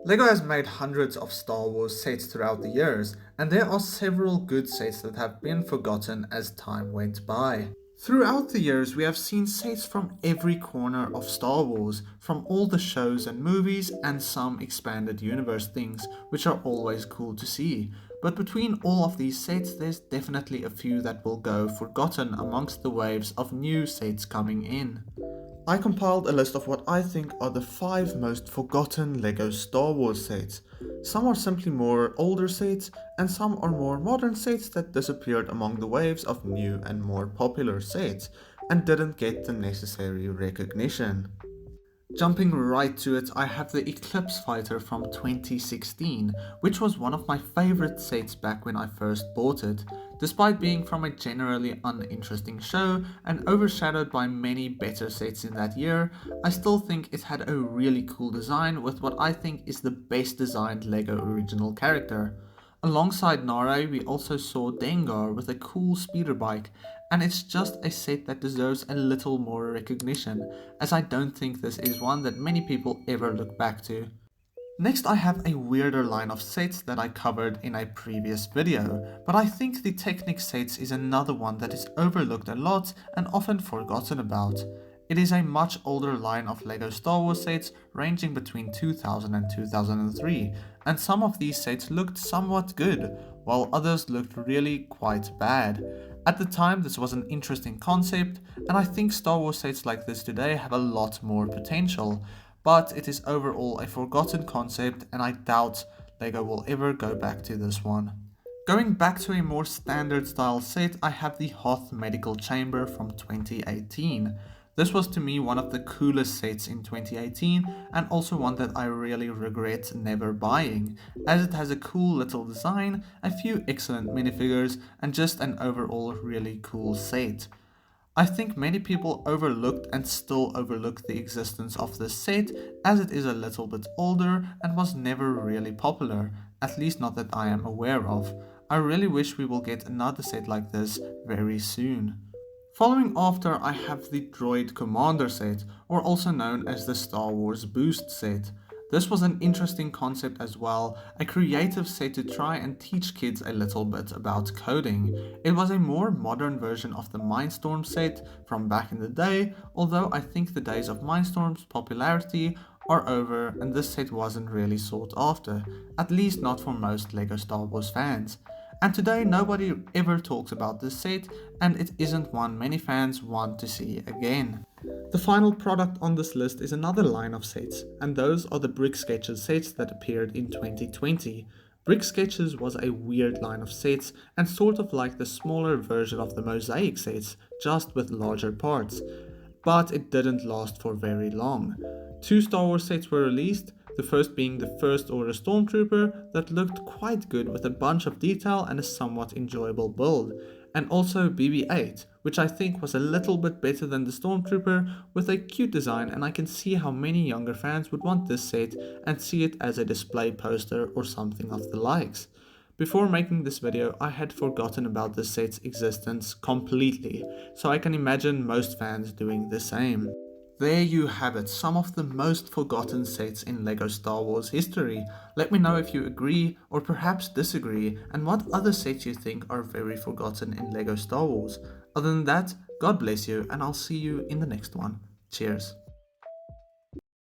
LEGO has made hundreds of Star Wars sets throughout the years, and there are several good sets that have been forgotten as time went by. Throughout the years, we have seen sets from every corner of Star Wars, from all the shows and movies, and some expanded universe things, which are always cool to see. But between all of these sets, there's definitely a few that will go forgotten amongst the waves of new sets coming in. I compiled a list of what I think are the 5 most forgotten LEGO Star Wars sets. Some are simply more older sets, and some are more modern sets that disappeared among the waves of new and more popular sets, and didn't get the necessary recognition. Jumping right to it, I have the Eclipse Fighter from 2016, which was one of my favorite sets back when I first bought it. Despite being from a generally uninteresting show and overshadowed by many better sets in that year, I still think it had a really cool design with what I think is the best designed LEGO original character. Alongside Nare, we also saw Dengar with a cool speeder bike, and it's just a set that deserves a little more recognition, as I don't think this is one that many people ever look back to. Next, I have a weirder line of sets that I covered in a previous video, but I think the Technic sets is another one that is overlooked a lot and often forgotten about. It is a much older line of LEGO Star Wars sets ranging between 2000 and 2003, and some of these sets looked somewhat good, while others looked really quite bad. At the time, this was an interesting concept, and I think Star Wars sets like this today have a lot more potential, but it is overall a forgotten concept, and I doubt LEGO will ever go back to this one. Going back to a more standard style set, I have the Hoth Medical Chamber from 2018. This was to me one of the coolest sets in 2018, and also one that I really regret never buying, as it has a cool little design, a few excellent minifigures, and just an overall really cool set. I think many people overlooked and still overlook the existence of this set, as it is a little bit older and was never really popular, at least not that I am aware of. I really wish we will get another set like this very soon. Following after, I have the Droid Commander set, or also known as the Star Wars Boost set. This was an interesting concept as well, a creative set to try and teach kids a little bit about coding. It was a more modern version of the Mindstorm set from back in the day, although I think the days of Mindstorm's popularity are over and this set wasn't really sought after, at least not for most LEGO Star Wars fans. And today nobody ever talks about this set, and it isn't one many fans want to see again. The final product on this list is another line of sets, and those are the Brick Sketches sets that appeared in 2020. Brick Sketches was a weird line of sets, and sort of like the smaller version of the Mosaic sets, just with larger parts. But it didn't last for very long. 2 Star Wars sets were released, the first being the First Order Stormtrooper that looked quite good with a bunch of detail and a somewhat enjoyable build, and also BB-8, which I think was a little bit better than the Stormtrooper with a cute design, and I can see how many younger fans would want this set and see it as a display poster or something of the likes. Before making this video, I had forgotten about this set's existence completely, so I can imagine most fans doing the same. There you have it, some of the most forgotten sets in LEGO Star Wars history. Let me know if you agree or perhaps disagree, and what other sets you think are very forgotten in LEGO Star Wars. Other than that, God bless you, and I'll see you in the next one. Cheers.